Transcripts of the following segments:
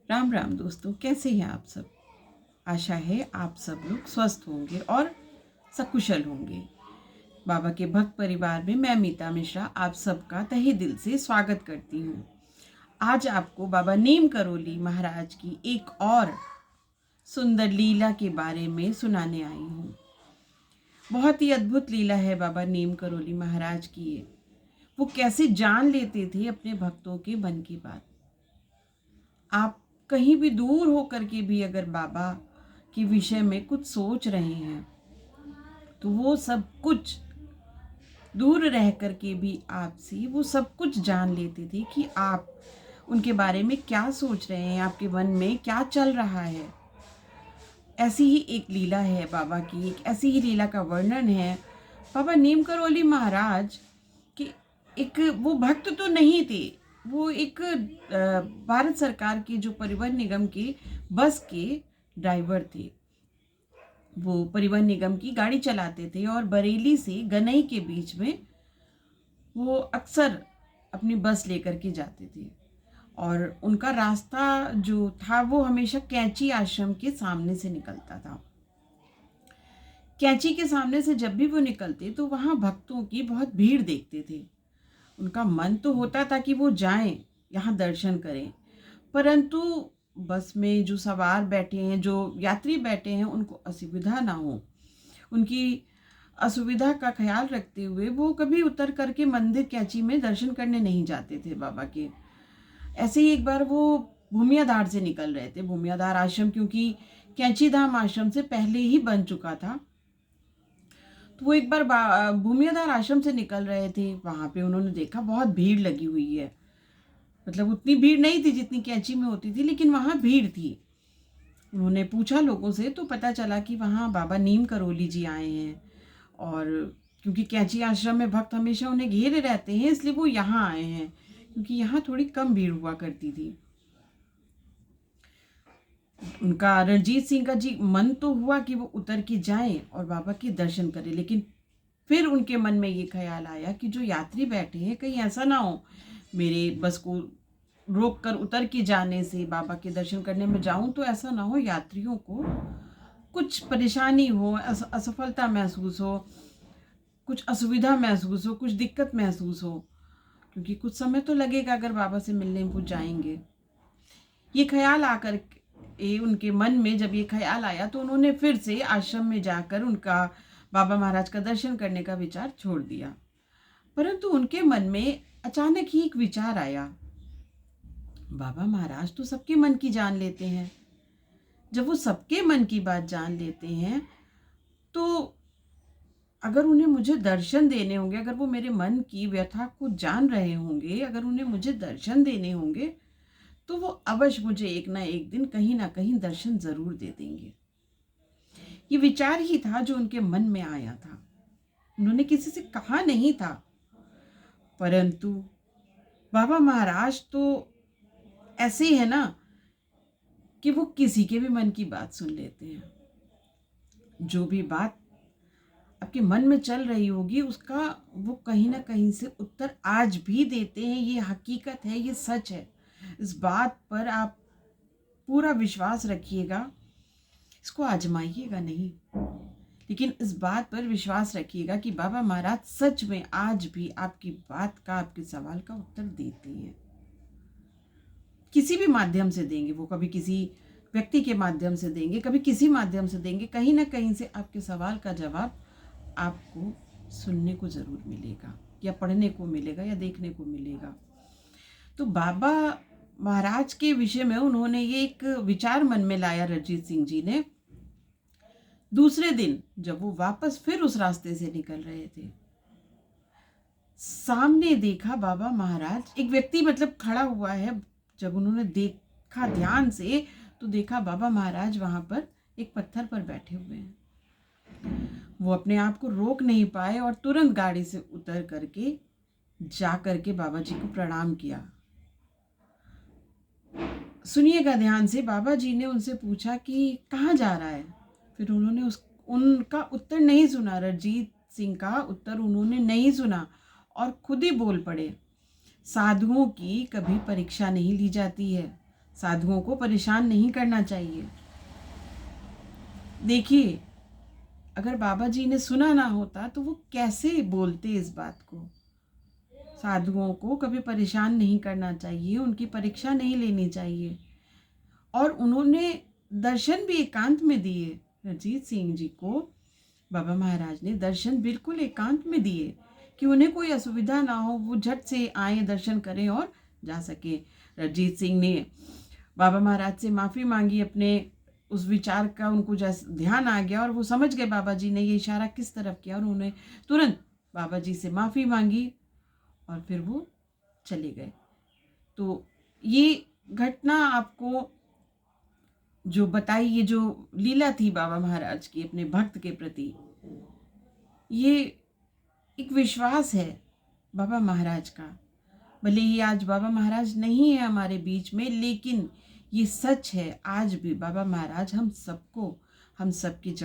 राम राम दोस्तों, कैसे हैं आप सब। आशा है आप सब लोग स्वस्थ होंगे और सकुशल होंगे। बाबा के भक्त परिवार में मैं मीता मिश्रा आप सबका तहे दिल से स्वागत करती हूँ। आज आपको बाबा नीम करोली महाराज की एक और सुंदर लीला के बारे में सुनाने आई हूँ। बहुत ही अद्भुत लीला है बाबा नीम करोली महाराज की ये। वो कैसे जान लेते थे अपने भक्तों के मन की बात। आप कहीं भी दूर होकर के भी अगर बाबा के विषय में कुछ सोच रहे हैं तो वो सब कुछ दूर रह कर के भी आपसे वो सब कुछ जान लेते थे कि आप उनके बारे में क्या सोच रहे हैं, आपके मन में क्या चल रहा है। ऐसी ही एक लीला है बाबा की, एक ऐसी ही लीला का वर्णन है। बाबा नीम करोली महाराज के एक वो भक्त तो नहीं थे, वो एक भारत सरकार की जो परिवहन निगम के बस के ड्राइवर थे। वो परिवहन निगम की गाड़ी चलाते थे और बरेली से गनई के बीच में वो अक्सर अपनी बस लेकर के जाते थे। और उनका रास्ता जो था वो हमेशा कैंची आश्रम के सामने से निकलता था। कैंची के सामने से जब भी वो निकलते तो वहाँ भक्तों की बहुत भीड़ देखते थे। उनका मन तो होता था कि वो जाएं, यहाँ दर्शन करें, परंतु बस में जो सवार बैठे हैं, जो यात्री बैठे हैं, उनको असुविधा ना हो, उनकी असुविधा का ख्याल रखते हुए वो कभी उतर करके मंदिर कैंची में दर्शन करने नहीं जाते थे बाबा के। ऐसे ही एक बार वो भूमियाधार से निकल रहे थे। भूमियाधार आश्रम क्योंकि कैंची धाम आश्रम से पहले ही बन चुका था, तो वो एक बार भूमियाधार आश्रम से निकल रहे थे। वहां पे उन्होंने देखा बहुत भीड़ लगी हुई है। मतलब उतनी भीड़ नहीं थी जितनी कैंची में होती थी, लेकिन वहां भीड़ थी। उन्होंने पूछा लोगों से तो पता चला कि वहाँ बाबा नीम करोली जी आए हैं। और क्योंकि कैंची आश्रम में भक्त हमेशा उन्हें घेरे रहते हैं, इसलिए वो यहाँ आए हैं, क्योंकि यहाँ थोड़ी कम भीड़ हुआ करती थी। उनका रणजीत सिंह का जी मन तो हुआ कि वो उतर के जाएं और बाबा के दर्शन करें, लेकिन फिर उनके मन में ये ख्याल आया कि जो यात्री बैठे हैं कहीं ऐसा ना हो मेरे बस को रोक कर उतर के जाने से बाबा के दर्शन करने में जाऊं तो ऐसा ना हो यात्रियों को कुछ परेशानी हो, असफलता महसूस हो, कुछ असुविधा महसूस हो, कुछ दिक्कत महसूस हो, क्योंकि कुछ समय तो लगेगा अगर बाबा से मिलने वो जाएंगे। ये ख्याल आकर उनके मन में जब ये ख्याल आया तो उन्होंने फिर से आश्रम में जाकर उनका बाबा महाराज का दर्शन करने का विचार छोड़ दिया। परंतु उनके मन में अचानक ही एक विचार आया, बाबा महाराज तो सबके मन की जान लेते हैं। जब वो सबके मन की बात जान लेते हैं तो अगर उन्हें मुझे दर्शन देने होंगे, अगर वो मेरे मन की व्यथा को जान रहे होंगे, अगर उन्हें मुझे दर्शन देने होंगे तो वो अवश्य मुझे एक ना कहीं दर्शन जरूर दे देंगे। ये विचार ही था जो उनके मन में आया था। उन्होंने किसी से कहा नहीं था, परंतु बाबा महाराज तो ऐसे ही है ना कि वो किसी के भी मन की बात सुन लेते हैं। जो भी बात आपके मन में चल रही होगी उसका वो कहीं ना कहीं से उत्तर आज भी देते हैं। ये हकीकत है, ये सच है। इस बात पर आप पूरा विश्वास रखिएगा, इसको आजमाइएगा नहीं, लेकिन इस बात पर विश्वास रखिएगा कि बाबा महाराज सच में आज भी आपकी बात का, आपके सवाल का उत्तर देते हैं। किसी भी माध्यम से देंगे, वो कभी किसी व्यक्ति के माध्यम से देंगे, कभी किसी माध्यम से देंगे, कहीं ना कहीं से आपके सवाल का जवाब आपको सुनने को जरूर मिलेगा, या पढ़ने को मिलेगा, या देखने को मिलेगा। तो बाबा महाराज के विषय में उन्होंने ये एक विचार मन में लाया रणजीत सिंह जी ने। दूसरे दिन जब वो वापस फिर उस रास्ते से निकल रहे थे, सामने देखा बाबा महाराज, एक व्यक्ति मतलब खड़ा हुआ है। जब उन्होंने देखा ध्यान से तो देखा बाबा महाराज वहां पर एक पत्थर पर बैठे हुए हैं। वो अपने आप को रोक नहीं पाए और तुरंत गाड़ी से उतर करके जा करके बाबा जी को प्रणाम किया। सुनिएगा ध्यान से, बाबा जी ने उनसे पूछा कि कहाँ जा रहा है। फिर उन्होंने उनका उत्तर नहीं सुना, रणजीत सिंह का उत्तर उन्होंने नहीं सुना और खुद ही बोल पड़े, साधुओं की कभी परीक्षा नहीं ली जाती है, साधुओं को परेशान नहीं करना चाहिए। देखिए, अगर बाबा जी ने सुना ना होता तो वो कैसे बोलते इस बात को। साधुओं को कभी परेशान नहीं करना चाहिए, उनकी परीक्षा नहीं लेनी चाहिए। और उन्होंने दर्शन भी एकांत में दिए। रणजीत सिंह जी को बाबा महाराज ने दर्शन बिल्कुल एकांत में दिए कि उन्हें कोई असुविधा ना हो, वो झट से आए, दर्शन करें और जा सके। रणजीत सिंह ने बाबा महाराज से माफ़ी मांगी, अपने उस विचार का उनको जैसे ध्यान आ गया और वो समझ गए बाबा जी ने ये इशारा किस तरफ किया, और उन्होंने तुरंत बाबा जी से माफ़ी मांगी और फिर वो चले गए। तो ये घटना आपको जो बताई, ये जो लीला थी बाबा महाराज की अपने भक्त के प्रति, ये एक विश्वास है बाबा महाराज का। भले ही आज बाबा महाराज नहीं है हमारे बीच में, लेकिन ये सच है, आज भी बाबा महाराज हम सबको, हम सबके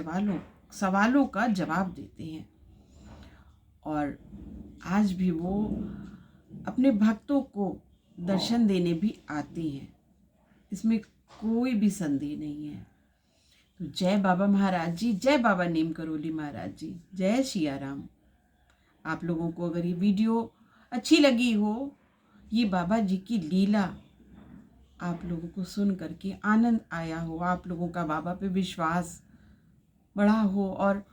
सवालों का जवाब देते हैं। और आज भी वो अपने भक्तों को दर्शन देने भी आते हैं, इसमें कोई भी संदेह नहीं है। तो जय बाबा महाराज जी, जय बाबा नीम करोली महाराज जी, जय सिया राम। आप लोगों को अगर ये वीडियो अच्छी लगी हो, ये बाबा जी की लीला आप लोगों को सुन करके आनंद आया हो, आप लोगों का बाबा पे विश्वास बढ़ा हो और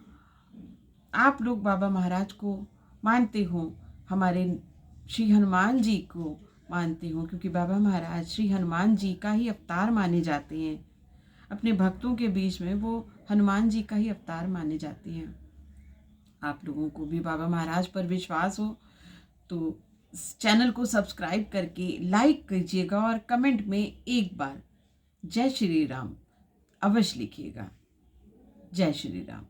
आप लोग बाबा महाराज को मानते हो, हमारे श्री हनुमान जी को मानते हो, क्योंकि बाबा महाराज श्री हनुमान जी का ही अवतार माने जाते हैं। अपने भक्तों के बीच में वो हनुमान जी का ही अवतार माने जाते हैं। आप लोगों को भी बाबा महाराज पर विश्वास हो तो चैनल को सब्सक्राइब करके लाइक कीजिएगा और कमेंट में एक बार जय श्री राम अवश्य लिखिएगा। जय श्री राम।